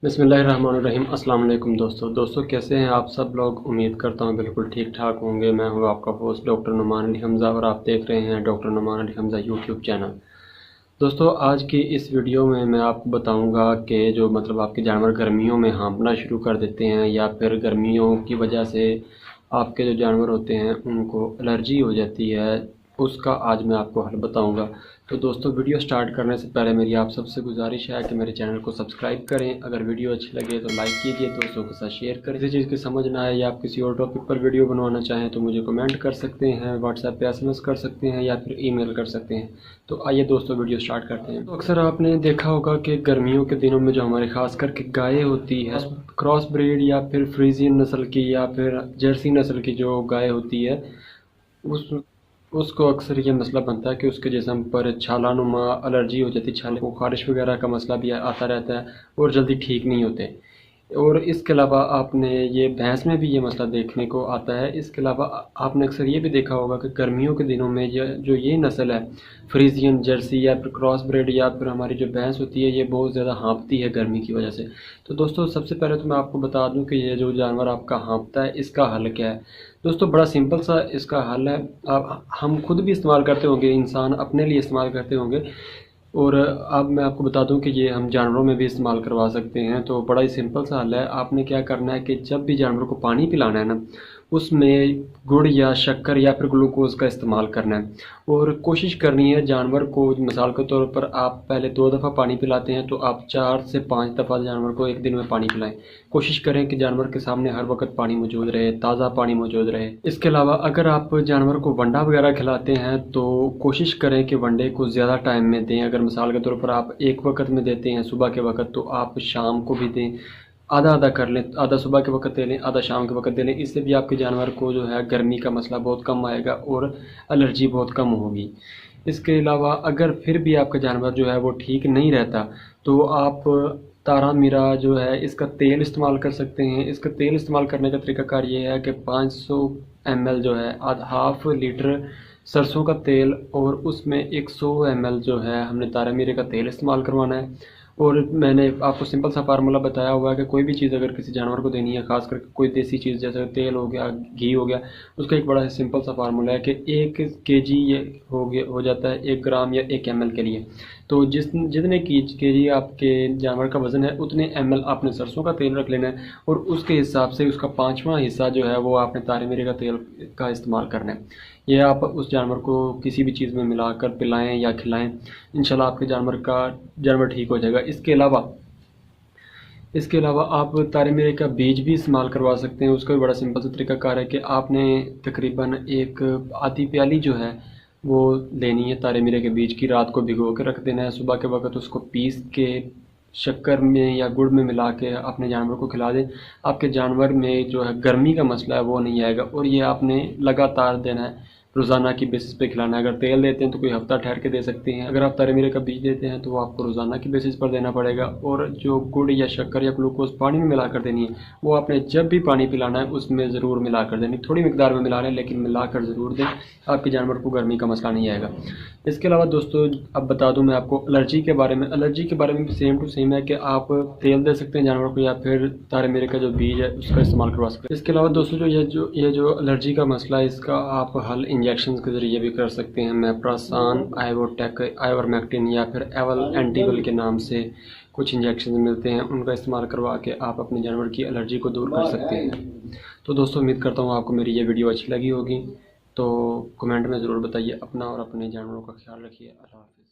बिस्मिल्लाहिर्रहमानिर्रहीम। अस्सलाम वालेकुम दोस्तों कैसे हैं आप सब लोग। उम्मीद करता हूं बिल्कुल ठीक ठाक होंगे। मैं हूं आपका होस्ट डॉक्टर नुमान अली हमज़ा और आप देख रहे हैं doctor Numan Ali Hamza YouTube channel. दोस्तों आज की इस वीडियो में मैं आपको बताऊंगा कि जो आपके जानवर गर्मियों में हाँफना शुरू कर देते हैं या फिर गर्मियों की वजह से आपके जो जानवर होते हैं उनको एलर्जी हो जाती है, उसका आज मैं आपको हल बताऊंगा। तो दोस्तों वीडियो स्टार्ट करने से पहले मेरी आप सबसे गुजारिश है कि मेरे चैनल को सब्सक्राइब करें। अगर वीडियो अच्छी लगे तो लाइक कीजिए, दोस्तों के साथ शेयर करें। किसी चीज़ की समझ ना आए या आप किसी और टॉपिक पर वीडियो बनवाना चाहें तो मुझे कमेंट कर सकते हैं, व्हाट्सएप पे SMS कर सकते हैं या फिर ईमेल कर सकते हैं। तो आइए दोस्तों वीडियो स्टार्ट करते हैं। तो अक्सर आपने देखा होगा कि गर्मियों के दिनों में जो हमारे खास करके गायें होती है, क्रॉस ब्रीड या फिर फ्रीजियन नस्ल की या फिर जर्सी नस्ल की जो गाय होती है, उस उसको अक्सर ये मसला बनता है कि उसके जिस्म पर छालानुमा एलर्जी हो जाती है। छाले को ख़ारिश वगैरह का मसला भी आता रहता है और जल्दी ठीक नहीं होते। और इसके अलावा आपने ये भैंस में भी ये मसला देखने को आता है। इसके अलावा आपने अक्सर ये भी देखा होगा कि गर्मियों के दिनों में ये नस्ल है फ्रीजियन जर्सी या फिर क्रॉस ब्रीड या फिर हमारी जो भैंस होती है, ये बहुत ज़्यादा हाँफती है गर्मी की वजह से। तो दोस्तों सबसे पहले तो मैं आपको बता दूं कि ये जो जानवर आपका हाँफता है इसका हल क्या है। दोस्तों बड़ा सिंपल सा इसका हल है। हम खुद भी इस्तेमाल करते होंगे, इंसान अपने लिए इस्तेमाल करते होंगे, और अब मैं आपको बता दूं कि ये हम जानवरों में भी इस्तेमाल करवा सकते हैं। तो बड़ा ही सिंपल सा हल है। आपने क्या करना है कि जब भी जानवर को पानी पिलाना है ना, उसमें गुड़ या शक्कर या फिर ग्लूकोज का इस्तेमाल करना है। और कोशिश करनी है जानवर को, मिसाल के तौर पर आप पहले 2 दफ़ा पानी पिलाते हैं तो आप 4 से 5 दफ़ा जानवर को एक दिन में पानी पिलाएं। कोशिश करें कि जानवर के सामने हर वक्त पानी मौजूद रहे, ताज़ा पानी मौजूद रहे। इसके अलावा अगर आप जानवर को वंडा वगैरह खिलाते हैं तो कोशिश करें कि वंडे को ज़्यादा टाइम में दें। अगर मिसाल के तौर पर आप एक वक्त में देते हैं सुबह के वक्त, तो आप शाम को भी दें। आधा आधा कर लें, आधा सुबह के वक्त दे लें, आधा शाम के वक्त दे लें। इससे भी आपके जानवर को जो है गर्मी का मसला बहुत कम आएगा और एलर्जी बहुत कम होगी। इसके अलावा अगर फिर भी आपका जानवर जो है वो ठीक नहीं रहता तो आप तारा मीरा जो है इसका तेल इस्तेमाल कर सकते हैं। इसका तेल इस्तेमाल करने का तरीकाकार ये है कि 500 ml जो है, हाफ लीटर सरसों का तेल और उसमें 100 ml जो है हमने तारा मीरे का तेल इस्तेमाल करवाना है। और मैंने आपको सिंपल सा फार्मूला बताया हुआ है कि कोई भी चीज़ अगर किसी जानवर को देनी है, खास करके कोई देसी चीज़ जैसे तेल हो गया, घी हो गया, उसका एक बड़ा सिंपल सा फार्मूला है कि 1 kg ये हो जाता है 1 ग्राम या 1 ml के लिए। तो जितने kg आपके जानवर का वज़न है उतने ml आपने सरसों का तेल रख लेना है और उसके हिसाब से उसका 5वां हिस्सा जो है वो आपने तारे मीरे का तेल का इस्तेमाल करना है। ये आप उस जानवर को किसी भी चीज़ में मिलाकर पिलाएं या खिलाएं, इंशाल्लाह आपके जानवर ठीक हो जाएगा। इसके अलावा आप तारे मीरे का बीज भी इस्तेमाल करवा सकते हैं। उसका भी बड़ा सिंपल सा तरीकाकार है कि आपने तकरीबन एक आधी प्याली जो है वो लेनी है तारे मीरे के बीज की, रात को भिगो के रख देना है। सुबह के वक्त उसको पीस के शक्कर में या गुड़ में मिला के अपने जानवर को खिला दें। आपके जानवर में जो है गर्मी का मसला है वो नहीं आएगा। और ये आपने लगातार देना है, रोज़ाना की बेसिस पे खिलाना है। अगर तेल देते हैं तो कोई हफ्ता ठहर के दे सकते हैं। अगर आप तारे मीरे का बीज देते हैं तो वो आपको रोज़ाना की बेसिस पर देना पड़ेगा। और जो गुड़ या शक्कर या ग्लूकोज पानी में मिलाकर देनी है वो आपने जब भी पानी पिलाना है उसमें ज़रूर मिलाकर देनी। थोड़ी मिकदार में मिला लें लेकिन मिलाकर ज़रूर दें, आपके जानवर को गर्मी का मसला नहीं आएगा। इसके अलावा दोस्तों अब बता दूं मैं आपको एलर्जी के बारे में। एलर्जी के बारे में भी सेम टू सेम है कि आप तेल दे सकते हैं जानवर को या फिर तारे मीरे का जो बीज है उसका इस्तेमाल करवा सकते हैं। इसके अलावा दोस्तों ये जो एलर्जी का मसला है इसका आप हल इंजेक्शन के ज़रिए भी कर सकते हैं। मेप्रासान, आइवोटेक, आइवरमेक्टिन या फिर एवल एंटीवल के नाम से कुछ इंजेक्शन मिलते हैं, उनका इस्तेमाल करवा के आप अपने जानवर की एलर्जी को दूर कर सकते हैं। तो दोस्तों उम्मीद करता हूँ आपको मेरी ये वीडियो अच्छी लगी होगी। तो कमेंट में ज़रूर बताइए। अपना और अपने जानवरों का ख्याल रखिए। अल्लाह हाफ़िज़।